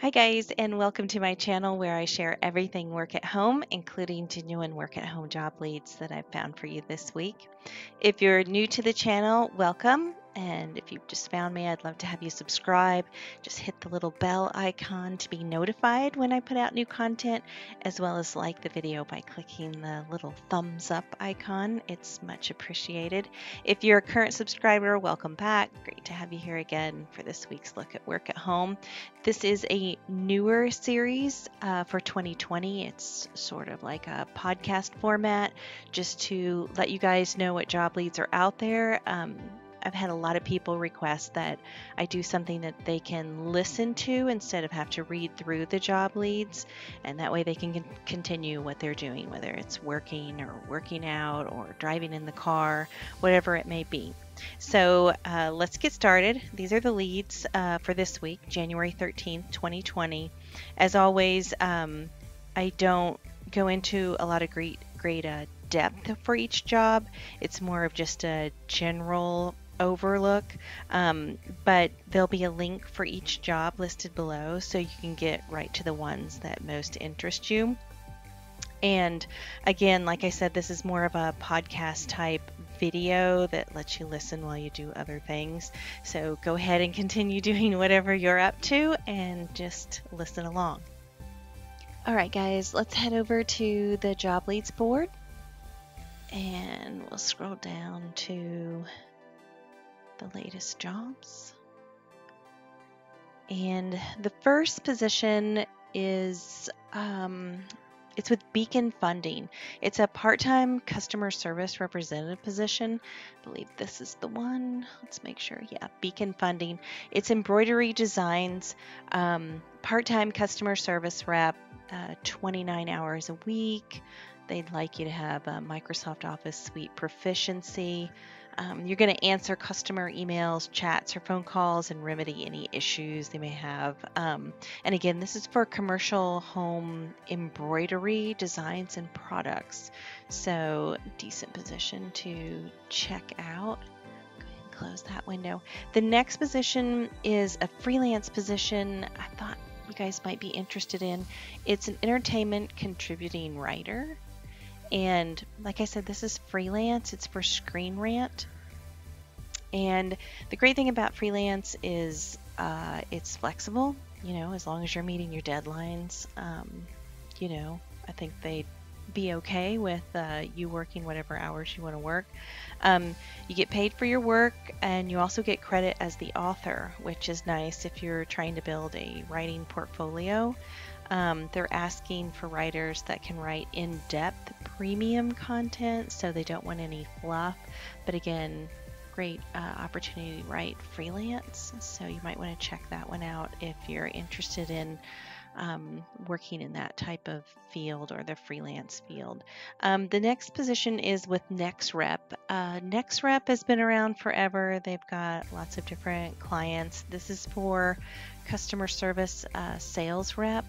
Hi guys, and welcome to my channel where I share everything work at home, including genuine work at home job leads that I've found for you this week. If you're new to the channel, welcome. And if you've just found me, I'd love to have you subscribe. Just hit the little bell icon to be notified when I put out new content, as well as like the video by clicking the little thumbs up icon. It's much appreciated. If you're a current subscriber, welcome back. Great to have you here again for this week's look at work at home. This is a newer series for 2020. It's sort of like a podcast format just to let you guys know what job leads are out there. I've had a lot of people request that I do something that they can listen to instead of have to read through the job leads, and that way they can continue what they're doing, whether it's working or working out or driving in the car, whatever it may be. So let's get started. These are the leads for this week, January 13th, 2020. As always, I don't go into a lot of great depth for each job. It's more of just a general overlook, but there'll be a link for each job listed below so you can get right to the ones that most interest you. And again, like I said, this is more of a podcast type video that lets you listen while you do other things. So go ahead and continue doing whatever you're up to and just listen along. All right, guys, let's head over to the job leads board and we'll scroll down to the latest jobs. And the first position is it's with Beacon Funding. It's a part-time customer service representative position. I believe this is the one. Let's make sure. Yeah, Beacon Funding. It's embroidery designs, part-time customer service rep, 29 hours a week. They'd like you to have a Microsoft Office Suite proficiency. You're going to answer customer emails, chats, or phone calls and remedy any issues they may have. And again, this is for commercial home embroidery designs and products. So decent position to check out. Go ahead and close that window. The next position is a freelance position I thought you guys might be interested in. It's an entertainment contributing writer. And like I said, this is freelance. It's for Screen Rant. And the great thing about freelance is it's flexible, as long as you're meeting your deadlines. I think they'd be okay with you working whatever hours you want to work. You get paid for your work, and you also get credit as the author, which is nice if you're trying to build a writing portfolio. They're asking for writers that can write in-depth premium content, so they don't want any fluff. But again, great opportunity to write freelance, so you might want to check that one out if you're interested in working in that type of field or the freelance field. The next position is with NextRep. NextRep has been around forever. They've got lots of different clients. This is for customer service sales rep.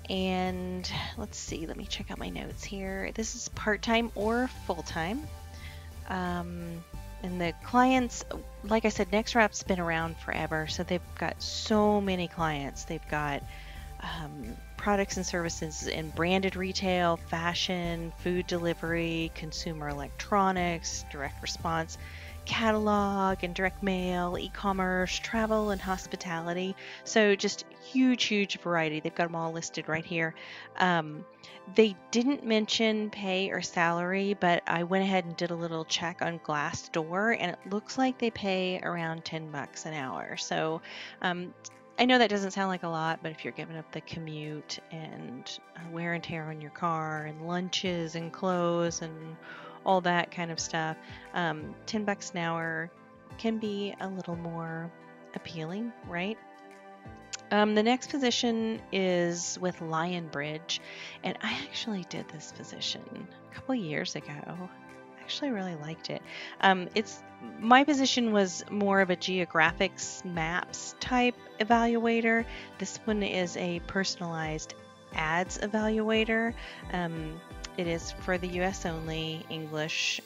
And let's see, let me check out my notes here. This is part-time or full-time. And the clients, like I said, NextRep's been around forever, so they've got so many clients. They've got products and services in branded retail, fashion, food delivery, consumer electronics, direct response, catalog and direct mail, e-commerce, travel and hospitality. So just huge variety. They've got them all listed right here. They didn't mention pay or salary, but I went ahead and did a little check on Glassdoor, and it looks like they pay around $10 an hour. So I know that doesn't sound like a lot, but if you're giving up the commute and wear and tear on your car and lunches and clothes and all that kind of stuff, $10 an hour can be a little more appealing, right? The next position is with Lionbridge, and I actually did this position a couple years ago. I actually really liked it. My position was more of a geographics maps type evaluator. This one is a personalized ads evaluator. It is for the US only, English.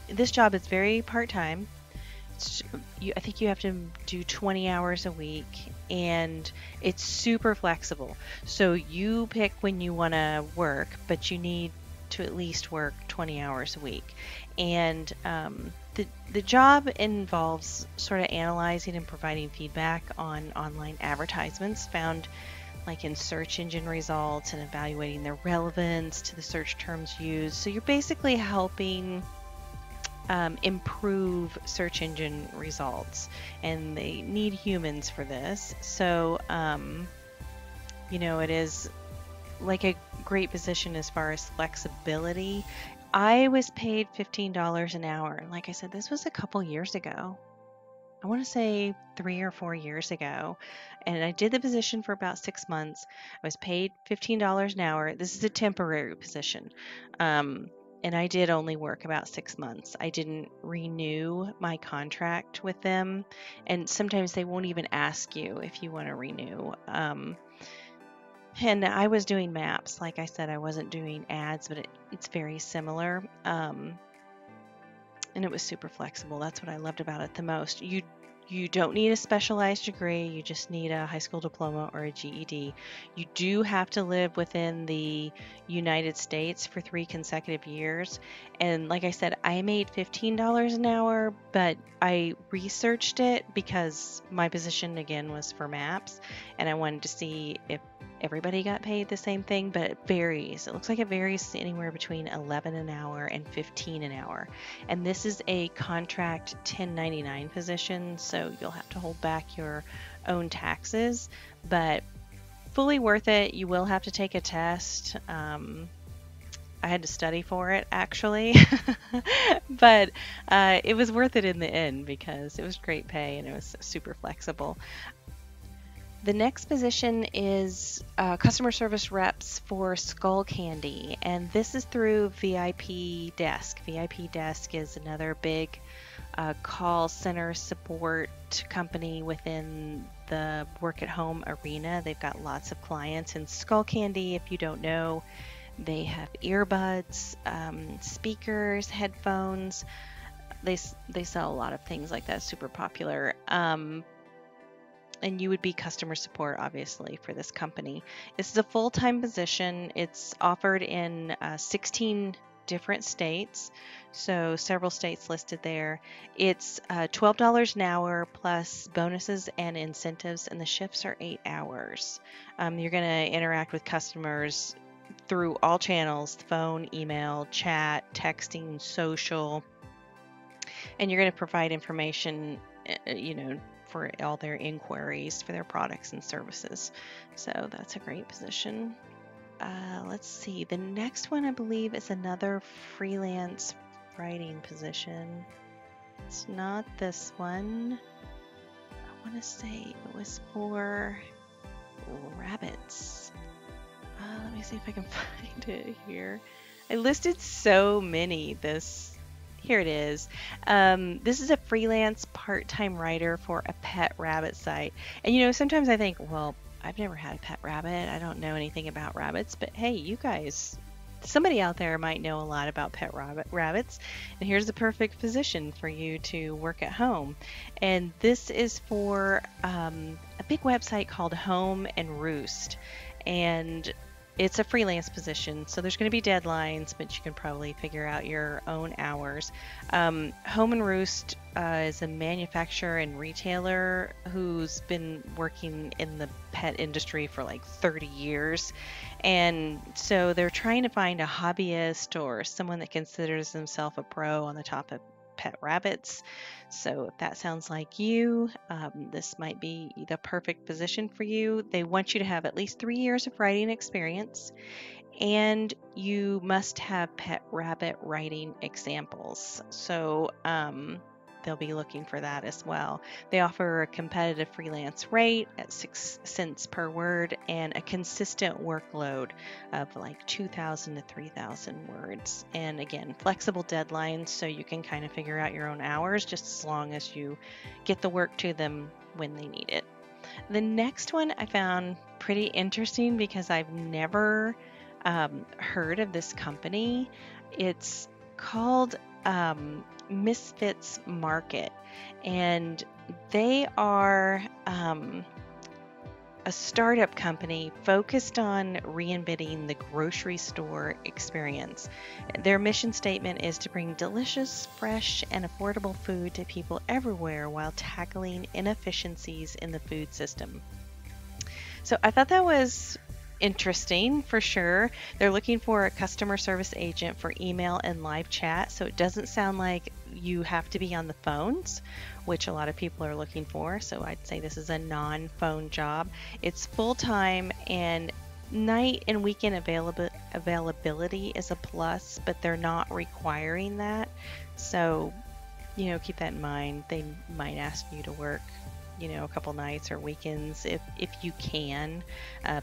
This job is very part-time. I think you have to do 20 hours a week, and it's super flexible. So you pick when you want to work, but you need to at least work 20 hours a week. And the job involves sort of analyzing and providing feedback on online advertisements found like in search engine results and evaluating their relevance to the search terms used. So you're basically helping improve search engine results, and they need humans for this. So, it is like a great position as far as flexibility. I was paid $15 an hour. Like I said, this was a couple years ago. I want to say 3 or 4 years ago. And I did the position for about 6 months. I was paid $15 an hour. This is a temporary position. And I did only work about 6 months. I didn't renew my contract with them. And sometimes they won't even ask you if you want to renew. And I was doing maps. Like I said, I wasn't doing ads, but it's very similar. And it was super flexible. That's what I loved about it the most. You don't need a specialized degree. You just need a high school diploma or a GED. You do have to live within the United States for 3 consecutive years. And like I said, I made $15 an hour, but I researched it because my position again was for maps, and I wanted to see if everybody got paid the same thing, but it varies. It looks like it varies anywhere between 11 an hour and 15 an hour. And this is a contract 1099 position, so you'll have to hold back your own taxes, but fully worth it. You will have to take a test. I had to study for it actually, but it was worth it in the end because it was great pay and it was super flexible. The next position is customer service reps for SkullCandy, and this is through VIP Desk. VIP Desk is another big call center support company within the work at home arena. They've got lots of clients, and SkullCandy, if you don't know, they have earbuds, speakers, headphones. They sell a lot of things like that, super popular. And you would be customer support, obviously, for this company. This is a full-time position. It's offered in 16 different states, so several states listed there. It's $12 an hour plus bonuses and incentives, and the shifts are 8 hours. You're going to interact with customers through all channels: phone, email, chat, texting, social, and you're going to provide information, for all their inquiries for their products and services. So that's a great position. Let's see. The next one, I believe, is another freelance writing position. It's not this one. I want to say it was for rabbits. Let me see if I can find it here. I listed so many Here it is. This is a freelance part-time writer for a pet rabbit site. And sometimes I think, well, I've never had a pet rabbit. I don't know anything about rabbits, but hey, you guys, somebody out there might know a lot about pet rabbits. And here's the perfect position for you to work at home. And this is for a big website called Home and Roost. And it's a freelance position, so there's going to be deadlines, but you can probably figure out your own hours. Home and Roost is a manufacturer and retailer who's been working in the pet industry for like 30 years. And so they're trying to find a hobbyist or someone that considers themselves a pro on the top of pet rabbits. So if that sounds like you, this might be the perfect position for you. They want you to have at least 3 years of writing experience, and you must have pet rabbit writing examples. So they'll be looking for that as well. They offer a competitive freelance rate at 6 cents per word and a consistent workload of like 2,000 to 3,000 words. And again, flexible deadlines, so you can kind of figure out your own hours just as long as you get the work to them when they need it. The next one I found pretty interesting because I've never heard of this company. It's called Misfits Market, and they are a startup company focused on reinventing the grocery store experience. Their mission statement is to bring delicious, fresh, and affordable food to people everywhere while tackling inefficiencies in the food system. So I thought that was interesting for sure. They're looking for a customer service agent for email and live chat. So it doesn't sound like you have to be on the phones, which a lot of people are looking for. So I'd say this is a non-phone job. It's full-time, and night and weekend availability is a plus, but they're not requiring that. So, keep that in mind. They might ask you to work a couple nights or weekends if you can,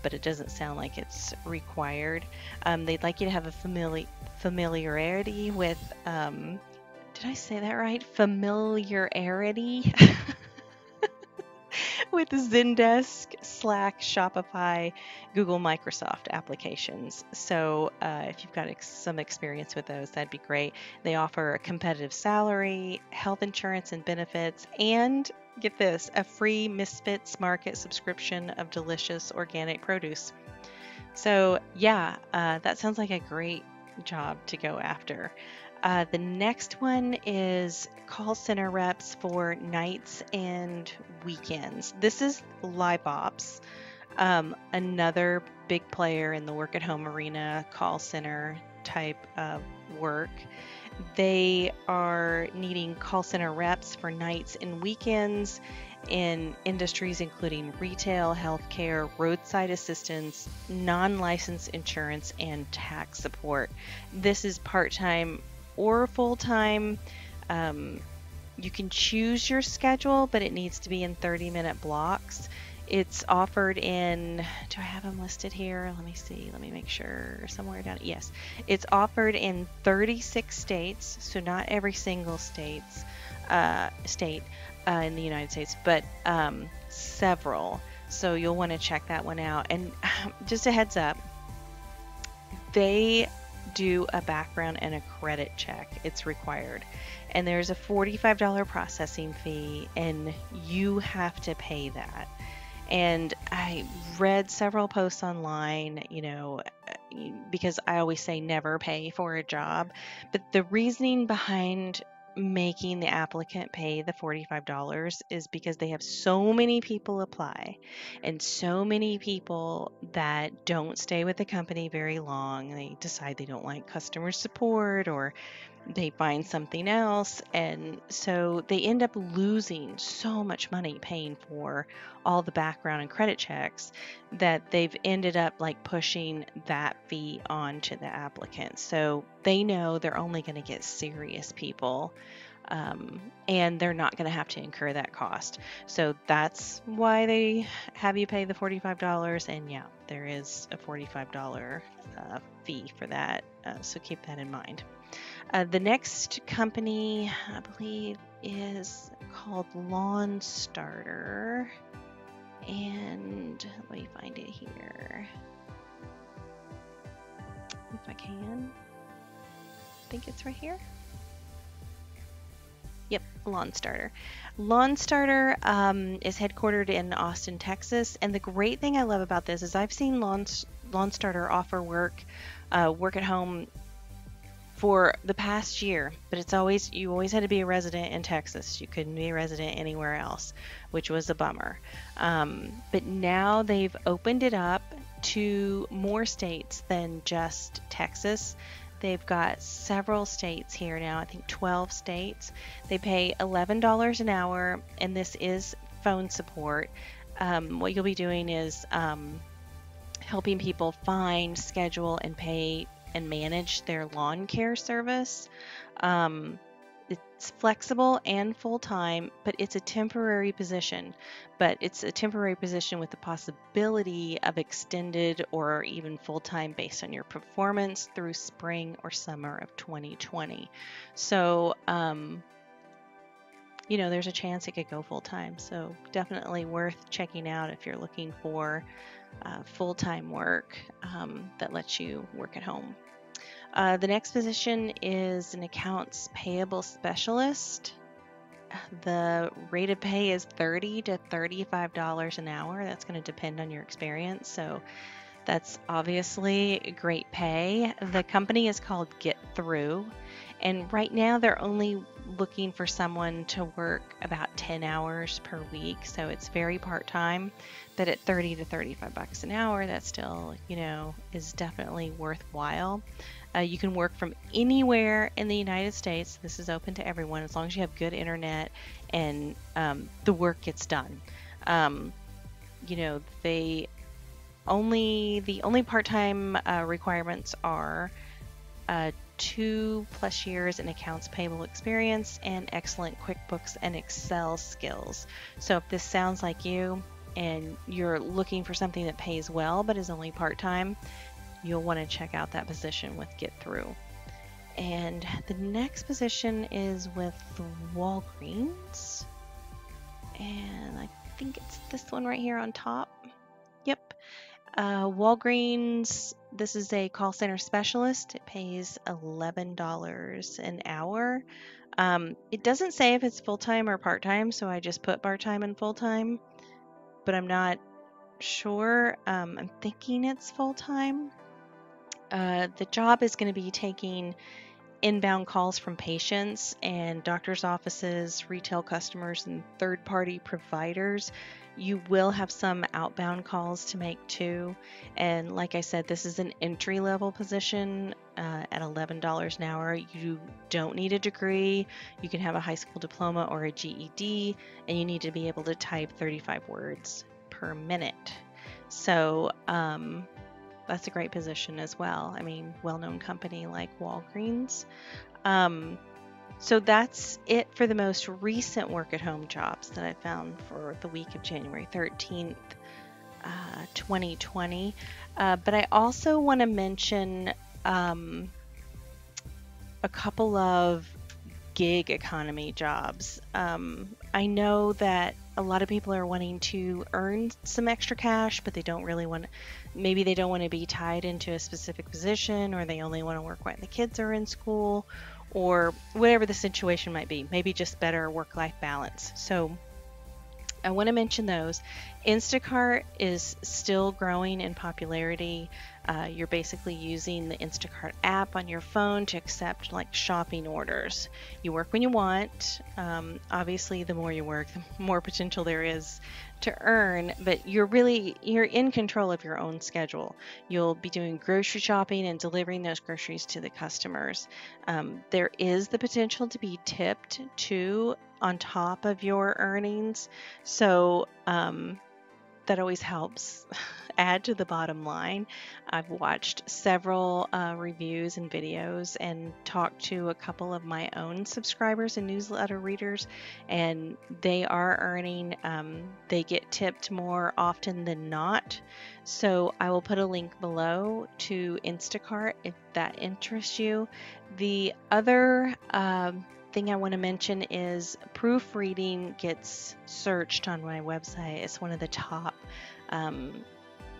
but it doesn't sound like it's required. They'd like you to have a familiarity with, did I say that right? Familiarity with Zendesk, Slack, Shopify, Google, Microsoft applications. So if you've got some experience with those, that'd be great. They offer a competitive salary, health insurance and benefits, and get this, a free Misfits Market subscription of delicious organic produce. So yeah, that sounds like a great job to go after. The next one is call center reps for nights and weekends. This is Live Ops, another big player in the work at home arena, call center type of work. They are needing call center reps for nights and weekends in industries including retail, healthcare, roadside assistance, non-licensed insurance, and tax support. This is part-time or full-time. You can choose your schedule, but it needs to be in 30-minute blocks. It's offered in, do I have them listed here? Let me see. Let me make sure somewhere down. Yes, it's offered in 36 states, so not every single state in the United States, but several. So you'll want to check that one out. And just a heads up, they do a background and a credit check. It's required. And there's a $45 processing fee, and you have to pay that. And I read several posts online, because I always say never pay for a job. But the reasoning behind making the applicant pay the $45 is because they have so many people apply and so many people that don't stay with the company very long. They decide they don't like customer support, or they find something else, and so they end up losing so much money paying for all the background and credit checks that they've ended up pushing that fee onto the applicant. So they know they're only going to get serious people, and they're not going to have to incur that cost. So that's why they have you pay the $45, and yeah, there is a $45 fee for that, so keep that in mind. The next company, I believe, is called Lawn Starter. And let me find it here, if I can. I think it's right here. Yep, Lawn Starter. Lawn Starter is headquartered in Austin, Texas. And the great thing I love about this is I've seen Lawn Starter offer work at home for the past year, but you always had to be a resident in Texas. You couldn't be a resident anywhere else, which was a bummer. But now they've opened it up to more states than just Texas. They've got several states here now, I think 12 states. They pay $11 an hour, and this is phone support. What you'll be doing is helping people find, schedule, and pay and manage their lawn care service. It's flexible and full-time, but it's a temporary position. But it's a temporary position with the possibility of extended or even full-time based on your performance through spring or summer of 2020. So, there's a chance it could go full-time. So definitely worth checking out if you're looking for full-time work that lets you work at home. The next position is an accounts payable specialist. The rate of pay is $30 to $35 an hour. That's going to depend on your experience. So that's obviously great pay. The company is called Get Through, and right now they're only looking for someone to work about 10 hours per week. So it's very part-time, but at 30 to 35 bucks an hour, that still, is definitely worthwhile. You can work from anywhere in the United States. This is open to everyone as long as you have good internet and the work gets done. The only part-time requirements are 2+ years in accounts payable experience and excellent QuickBooks and Excel skills. So if this sounds like you and you're looking for something that pays well but is only part-time, you'll want to check out that position with Get Through. And the next position is with Walgreens, and I think it's this one right here on top. Yep. Walgreens, this is a call center specialist. It pays $11 an hour. It doesn't say if it's full-time or part-time, so I just put part-time and full-time, but I'm not sure. I'm thinking it's full-time. The job is going to be taking inbound calls from patients and doctors' offices, retail customers, and third-party providers. You will have some outbound calls to make too. And like I said, this is an entry-level position at $11 an hour. You don't need a degree. You can have a high school diploma or a GED, and you need to be able to type 35 words per minute. So, that's a great position as well. I mean, well-known company like Walgreens. So that's it for the most recent work-at-home jobs that I found for the week of January 13th, 2020. But I also want to mention a couple of gig economy jobs. I know that a lot of people are wanting to earn some extra cash, but they don't really want to, maybe they don't want to be tied into a specific position, or they only want to work when the kids are in school, or whatever the situation might be. Maybe just better work-life balance. So I want to mention those. Instacart is still growing in popularity. You're basically using the Instacart app on your phone to accept like shopping orders. You work when you want. Obviously, the more you work, the more potential there is to earn, but you're in control of your own schedule. You'll be doing grocery shopping and delivering those groceries to the customers. There is the potential to be tipped too on top of your earnings. So, that always helps add to the bottom line. I've watched several reviews and videos and talked to a couple of my own subscribers and newsletter readers, and they are earning, they get tipped more often than not. So I will put a link below to Instacart if that interests you. The other thing I want to mention is proofreading gets searched on my website. It's one of the top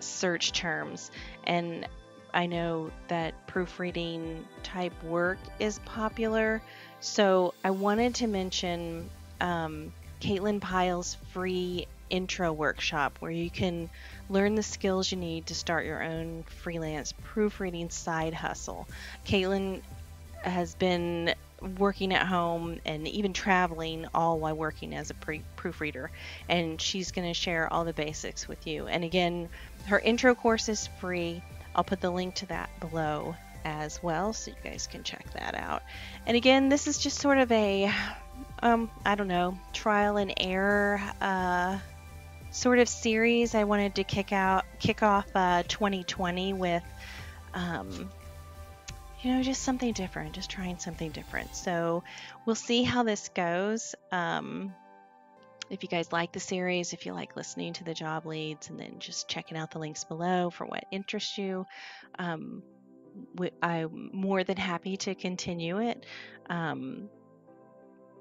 search terms, and I know that proofreading type work is popular, so I wanted to mention Caitlin Pyle's free intro workshop where you can learn the skills you need to start your own freelance proofreading side hustle. Caitlin has been working at home and even traveling all while working as a proofreader, and she's going to share all the basics with you. And again, her intro course is free. I'll put the link to that below as well, so you guys can check that out. And again, this is just sort of a I don't know, trial and error sort of series. I wanted to kick off 2020 with just something different, just trying something different. So we'll see how this goes. If you guys like the series, if you like listening to the job leads and then just checking out the links below for what interests you, I'm more than happy to continue it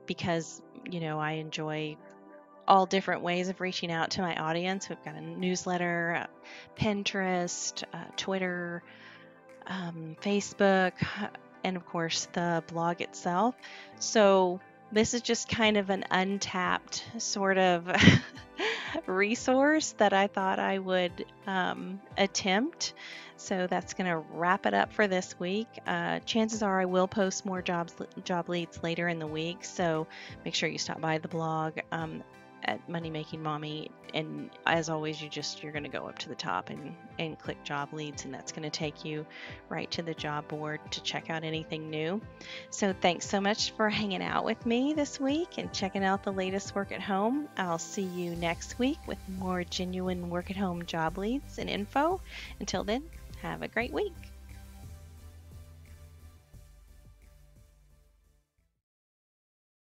because, I enjoy all different ways of reaching out to my audience. We've got a newsletter, Pinterest, Twitter, Facebook, and of course the blog itself. So This is just kind of an untapped sort of resource that I thought I would attempt. So that's going to wrap it up for this week. Chances are I will post more job leads later in the week. So make sure you stop by the blog at Money Making Mommy, and as always, you're going to go up to the top and click job leads, and that's going to take you right to the job board to check out anything new. So thanks so much for hanging out with me this week and checking out the latest work at home. I'll see you next week with more genuine work at home job leads and info. Until then, have a great week.